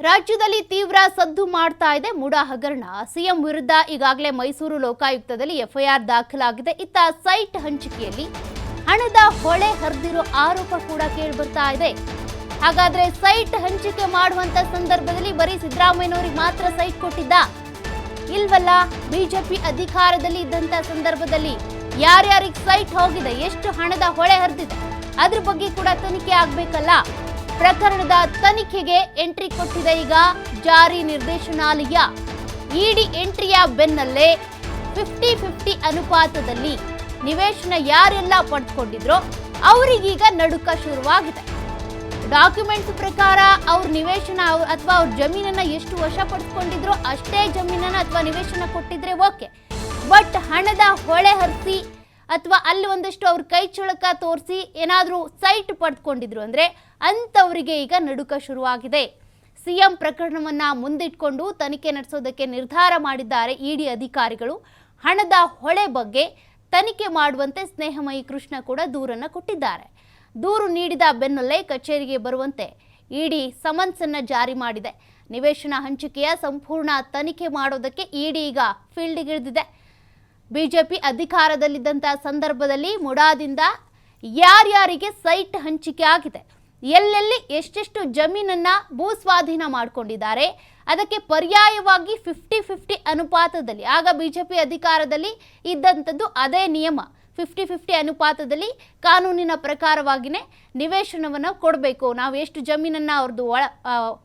ರಾಜ್ಯದಲ್ಲಿ ತೀವ್ರ ಸದ್ದು ಮಾಡ್ತಾ ಇದೆ ಮುಡಾ ಹಗರಣ. ಸಿಎಂ ವಿರುದ್ಧ ಈಗಾಗಲೇ ಮೈಸೂರು ಲೋಕಾಯುಕ್ತದಲ್ಲಿ ಎಫ್ಐಆರ್ ದಾಖಲಾಗಿದೆ. ಇತ್ತ ಸೈಟ್ ಹಂಚಿಕೆಯಲ್ಲಿ ಹಣದ ಹೊಳೆ ಹರಿದಿರೋ ಆರೋಪ ಕೂಡ ಕೇಳಿಬರ್ತಾ ಇದೆ. ಹಾಗಾದ್ರೆ ಸೈಟ್ ಹಂಚಿಕೆ ಮಾಡುವಂತ ಸಂದರ್ಭದಲ್ಲಿ ಬರೀ ಸಿದ್ದರಾಮಯ್ಯನವರಿಗೆ ಮಾತ್ರ ಸೈಟ್ ಕೊಟ್ಟಿದ್ದ ಇಲ್ವಲ್ಲ? ಬಿಜೆಪಿ ಅಧಿಕಾರದಲ್ಲಿ ಇದ್ದಂತ ಸಂದರ್ಭದಲ್ಲಿ ಯಾರ್ಯಾರಿಗೆ ಸೈಟ್ ಹೋಗಿದೆ, ಎಷ್ಟು ಹಣದ ಹೊಳೆ ಹರಿದಿದೆ, ಅದ್ರ ಬಗ್ಗೆ ಕೂಡ ತನಿಖೆ ಆಗ್ಬೇಕಲ್ಲ. ಪ್ರಕರಣದ ತನಿಖೆಗೆ ಎಂಟ್ರಿ ಕೊಟ್ಟಿದೆ ಈಗ ಜಾರಿ ನಿರ್ದೇಶನಾಲಯ. ಇಡಿ ಎಂಟ್ರಿಯ ಬೆನ್ನಲ್ಲೇ 50-50 ಅನುಪಾತದಲ್ಲಿ ನಿವೇಶನ ಯಾರೆಲ್ಲ ಪಡೆದುಕೊಂಡಿದ್ರೋ ಅವರಿಗೀಗ ನಡುಕ ಶುರುವಾಗಿದೆ. ಡಾಕ್ಯುಮೆಂಟ್ಸ್ ಪ್ರಕಾರ ಅವ್ರ ನಿವೇಶನ ಅಥವಾ ಅವ್ರ ಜಮೀನನ್ನ ಎಷ್ಟು ವಶ ಪಡೆದುಕೊಂಡಿದ್ರೋ ಅಷ್ಟೇ ಜಮೀನನ್ನ ಅಥವಾ ನಿವೇಶನ ಕೊಟ್ಟಿದ್ರೆ ಓಕೆ. ಬಟ್ ಹಣದ ಹೊಳೆ ಹರಿಸಿ ಅಥವಾ ಅಲ್ಲಿ ಒಂದಷ್ಟು ಅವ್ರ ಕೈ ಚಳಕ ತೋರಿಸಿ ಏನಾದರೂ ಸೈಟ್ ಪಡೆದುಕೊಂಡಿದ್ರು ಅಂದರೆ ಅಂಥವರಿಗೆ ಈಗ ನಡುಕ ಶುರುವಾಗಿದೆ. ಸಿಎಂ ಪ್ರಕರಣವನ್ನ ಮುಂದಿಟ್ಕೊಂಡು ತನಿಖೆ ನಡೆಸೋದಕ್ಕೆ ನಿರ್ಧಾರ ಮಾಡಿದ್ದಾರೆ ಇಡಿ ಅಧಿಕಾರಿಗಳು. ಹಣದ ಹೊಳೆ ಬಗ್ಗೆ ತನಿಖೆ ಮಾಡುವಂತೆ ಸ್ನೇಹಮಯಿ ಕೃಷ್ಣ ಕೂಡ ದೂರನ್ನು ಕೊಟ್ಟಿದ್ದಾರೆ. ದೂರು ನೀಡಿದ ಬೆನ್ನಲ್ಲೇ ಕಚೇರಿಗೆ ಬರುವಂತೆ ಇಡಿ ಸಮನ್ಸನ್ನ ಜಾರಿ ಮಾಡಿದೆ. ನಿವೇಶನ ಹಂಚಿಕೆಯ ಸಂಪೂರ್ಣ ತನಿಖೆ ಮಾಡೋದಕ್ಕೆ ಇಡಿ ಈಗ ಫೀಲ್ಡ್ಗಿಳಿದಿದೆ. ಬಿಜೆಪಿ ಅಧಿಕಾರದಲ್ಲಿದ್ದಂಥ ಸಂದರ್ಭದಲ್ಲಿ ಮುಡಾದಿಂದ ಯಾರ್ಯಾರಿಗೆ ಸೈಟ್ ಹಂಚಿಕೆ ಆಗಿದೆ, ಎಲ್ಲೆಲ್ಲಿ ಎಷ್ಟೆಷ್ಟು ಜಮೀನನ್ನ ಭೂಸ್ವಾಧೀನ ಮಾಡಿಕೊಂಡಿದ್ದಾರೆ, ಅದಕ್ಕೆ ಪರ್ಯಾಯವಾಗಿ 50-50 ಅನುಪಾತದಲ್ಲಿ, ಆಗ ಬಿಜೆಪಿ ಅಧಿಕಾರದಲ್ಲಿ ಇದ್ದಂಥದ್ದು ಅದೇ ನಿಯಮ, 50-50 ಅನುಪಾತದಲ್ಲಿ ಕಾನೂನಿನ ಪ್ರಕಾರವಾಗಿಯೇ ನಿವೇಶನವನ್ನು ಕೊಡಬೇಕು. ನಾವು ಎಷ್ಟು ಜಮೀನನ್ನು ಅವ್ರದ್ದು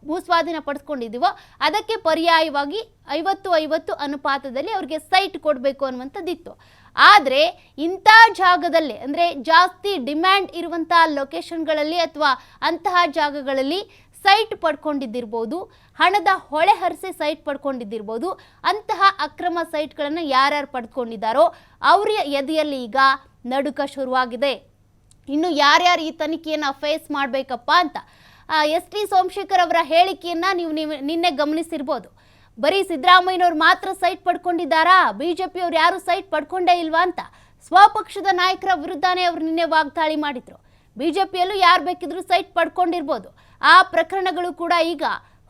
ಭೂಸ್ವಾಧೀನ ಪಡಿಸ್ಕೊಂಡಿದ್ದೀವೋ ಅದಕ್ಕೆ ಪರ್ಯಾಯವಾಗಿ 50-50 ಅನುಪಾತದಲ್ಲಿ ಅವ್ರಿಗೆ ಸೈಟ್ ಕೊಡಬೇಕು ಅನ್ನುವಂಥದ್ದಿತ್ತು. ಆದರೆ ಇಂಥ ಜಾಗದಲ್ಲೇ ಅಂದರೆ ಜಾಸ್ತಿ ಡಿಮ್ಯಾಂಡ್ ಇರುವಂಥ ಲೊಕೇಶನ್ಗಳಲ್ಲಿ ಅಥವಾ ಅಂತಹ ಜಾಗಗಳಲ್ಲಿ ಸೈಟ್ ಪಡ್ಕೊಂಡಿದ್ದಿರ್ಬೋದು, ಹಣದ ಹೊಳೆ ಹರಿಸಿ ಸೈಟ್ ಪಡ್ಕೊಂಡಿದ್ದಿರ್ಬೋದು. ಅಂತಹ ಅಕ್ರಮ ಸೈಟ್ಗಳನ್ನು ಯಾರ್ಯಾರು ಪಡ್ಕೊಂಡಿದ್ದಾರೋ ಅವರ ಎದೆಯಲ್ಲಿ ಈಗ ನಡುಕ ಶುರುವಾಗಿದೆ. ಇನ್ನು ಯಾರ್ಯಾರು ಈ ತನಿಖೆಯನ್ನು ಫೇಸ್ ಮಾಡಬೇಕಪ್ಪ ಅಂತ ಎಸ್.ಟಿ. ಸೋಮಶೇಖರ್ ಅವರ ಹೇಳಿಕೆಯನ್ನು ನೀವು ನಿನ್ನೆ ಗಮನಿಸಿರ್ಬೋದು. ಬರೀ ಸಿದ್ದರಾಮಯ್ಯನವ್ರು ಮಾತ್ರ ಸೈಟ್ ಪಡ್ಕೊಂಡಿದ್ದಾರಾ, ಬಿಜೆಪಿಯವ್ರು ಯಾರು ಸೈಟ್ ಪಡ್ಕೊಂಡೇ ಇಲ್ವಾ ಅಂತ ಸ್ವಪಕ್ಷದ ನಾಯಕರ ವಿರುದ್ಧನೇ ಅವರು ನಿನ್ನೆ ವಾಗ್ದಾಳಿ ಮಾಡಿದ್ರು. ಬಿಜೆಪಿಯಲ್ಲೂ ಯಾರು ಬೇಕಿದ್ರು ಸೈಟ್ ಪಡ್ಕೊಂಡಿರ್ಬೋದು. ಆ ಪ್ರಕರಣಗಳು ಕೂಡ ಈಗ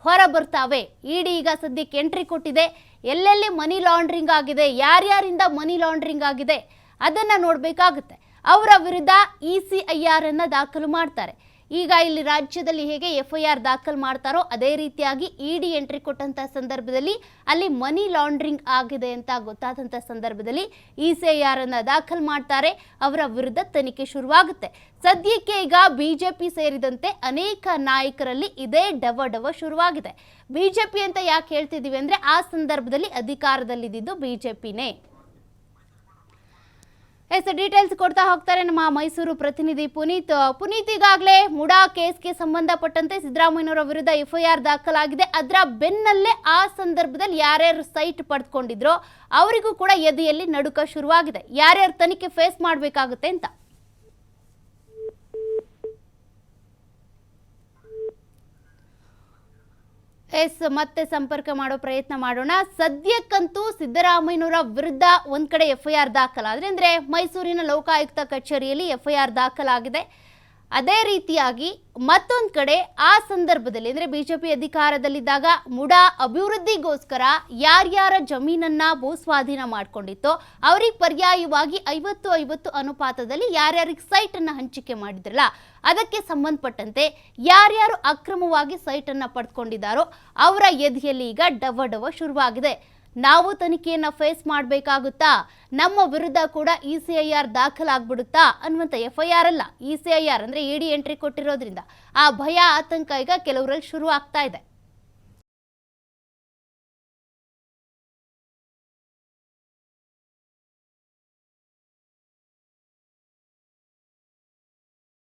ಹೊರ ಬರ್ತಾವೆ. ಇಡಿ ಈಗ ಸದ್ಯಕ್ಕೆ ಎಂಟ್ರಿ ಕೊಟ್ಟಿದೆ. ಎಲ್ಲೆಲ್ಲಿ ಮನಿ ಲಾಂಡ್ರಿಂಗ್ ಆಗಿದೆ, ಯಾರ್ಯಾರಿಂದ ಮನಿ ಲಾಂಡ್ರಿಂಗ್ ಆಗಿದೆ ಅದನ್ನು ನೋಡಬೇಕಾಗುತ್ತೆ. ಅವರ ವಿರುದ್ಧ ECIR ಅನ್ನು ದಾಖಲು ಮಾಡ್ತಾರೆ. ಈಗ ಇಲ್ಲಿ ರಾಜ್ಯದಲ್ಲಿ ಹೇಗೆ FIR ದಾಖಲು ಮಾಡ್ತಾರೋ ಅದೇ ರೀತಿಯಾಗಿ ಇಡಿ ಎಂಟ್ರಿ ಕೊಟ್ಟಂಥ ಸಂದರ್ಭದಲ್ಲಿ ಅಲ್ಲಿ ಮನಿ ಲಾಂಡ್ರಿಂಗ್ ಆಗಿದೆ ಅಂತ ಗೊತ್ತಾದಂಥ ಸಂದರ್ಭದಲ್ಲಿ ECIR ಅನ್ನು ದಾಖಲು ಮಾಡ್ತಾರೆ. ಅವರ ವಿರುದ್ಧ ತನಿಖೆ ಶುರುವಾಗುತ್ತೆ. ಸದ್ಯಕ್ಕೆ ಈಗ ಬಿಜೆಪಿ ಸೇರಿದಂತೆ ಅನೇಕ ನಾಯಕರಲ್ಲಿ ಇದೇ ಡವ ಶುರುವಾಗಿದೆ. ಬಿಜೆಪಿ ಅಂತ ಯಾಕೆ ಹೇಳ್ತಿದ್ದೀವಿ ಅಂದರೆ ಆ ಸಂದರ್ಭದಲ್ಲಿ ಅಧಿಕಾರದಲ್ಲಿದ್ದು ಬಿಜೆಪಿನೇ. ಡೀಟೇಲ್ಸ್ ಕೊಡ್ತಾ ಹೋಗ್ತಾರೆ ನಮ್ಮ ಮೈಸೂರು ಪ್ರತಿನಿಧಿ ಪುನೀತ್. ಈಗಾಗಲೇ ಮುಡಾ ಕೇಸ್ಗೆ ಸಂಬಂಧಪಟ್ಟಂತೆ ಸಿದ್ದರಾಮಯ್ಯನವರ ವಿರುದ್ಧ FIR ದಾಖಲಾಗಿದೆ. ಅದರ ಬೆನ್ನಲ್ಲೇ ಆ ಸಂದರ್ಭದಲ್ಲಿ ಯಾರ್ಯಾರು ಸೈಟ್ ಪಡೆದುಕೊಂಡಿದ್ರೋ ಅವರಿಗೂ ಕೂಡ ಎದೆಯಲ್ಲಿ ನಡುಕ ಶುರುವಾಗಿದೆ. ಯಾರ್ಯಾರು ತನಿಖೆ ಫೇಸ್ ಮಾಡಬೇಕಾಗುತ್ತೆ ಅಂತ ಮತ್ತೆ ಸಂಪರ್ಕ ಮಾಡೋ ಪ್ರಯತ್ನ ಮಾಡೋಣ. ಸದ್ಯಕ್ಕಂತೂ ಸಿದ್ದರಾಮಯ್ಯನವರ ವಿರುದ್ಧ ಒಂದ್ ಕಡೆ FIR ದಾಖಲಾದ್ರೆ ಅಂದ್ರೆ ಮೈಸೂರಿನ ಲೋಕಾಯುಕ್ತ ಕಚೇರಿಯಲ್ಲಿ FIR ದಾಖಲಾಗಿದೆ. ಅದೇ ರೀತಿಯಾಗಿ ಮತ್ತೊಂದು ಕಡೆ ಆ ಸಂದರ್ಭದಲ್ಲಿ ಅಂದರೆ ಬಿಜೆಪಿ ಅಧಿಕಾರದಲ್ಲಿದ್ದಾಗ ಮುಡಾ ಅಭಿವೃದ್ಧಿಗೋಸ್ಕರ ಯಾರ್ಯಾರ ಜಮೀನನ್ನ ಭೂಸ್ವಾಧೀನ ಮಾಡ್ಕೊಂಡಿತ್ತೋ ಅವ್ರಿಗೆ ಪರ್ಯಾಯವಾಗಿ 50-50 ಅನುಪಾತದಲ್ಲಿ ಯಾರ್ಯಾರಿಗೆ ಸೈಟನ್ನು ಹಂಚಿಕೆ ಮಾಡಿದ್ರಲ್ಲ ಅದಕ್ಕೆ ಸಂಬಂಧಪಟ್ಟಂತೆ ಯಾರ್ಯಾರು ಅಕ್ರಮವಾಗಿ ಸೈಟನ್ನು ಪಡೆದುಕೊಂಡಿದ್ದಾರೋ ಅವರ ಎದೆಯಲ್ಲಿ ಈಗ ಡವ ಶುರುವಾಗಿದೆ. ನಾವು ತನಿಖೆಯನ್ನು ಫೇಸ್ ಮಾಡಬೇಕಾಗುತ್ತಾ, ನಮ್ಮ ವಿರುದ್ಧ ಕೂಡ ECIR ದಾಖಲಾಗ್ಬಿಡುತ್ತಾ ಅನ್ನುವಂಥ FIR ಅಲ್ಲ, ECIR ಅಂದರೆ ಇಡಿ ಎಂಟ್ರಿ ಕೊಟ್ಟಿರೋದ್ರಿಂದ ಆ ಭಯ ಆತಂಕ ಈಗ ಕೆಲವರಲ್ಲಿ ಶುರು ಆಗ್ತಾ ಇದೆ.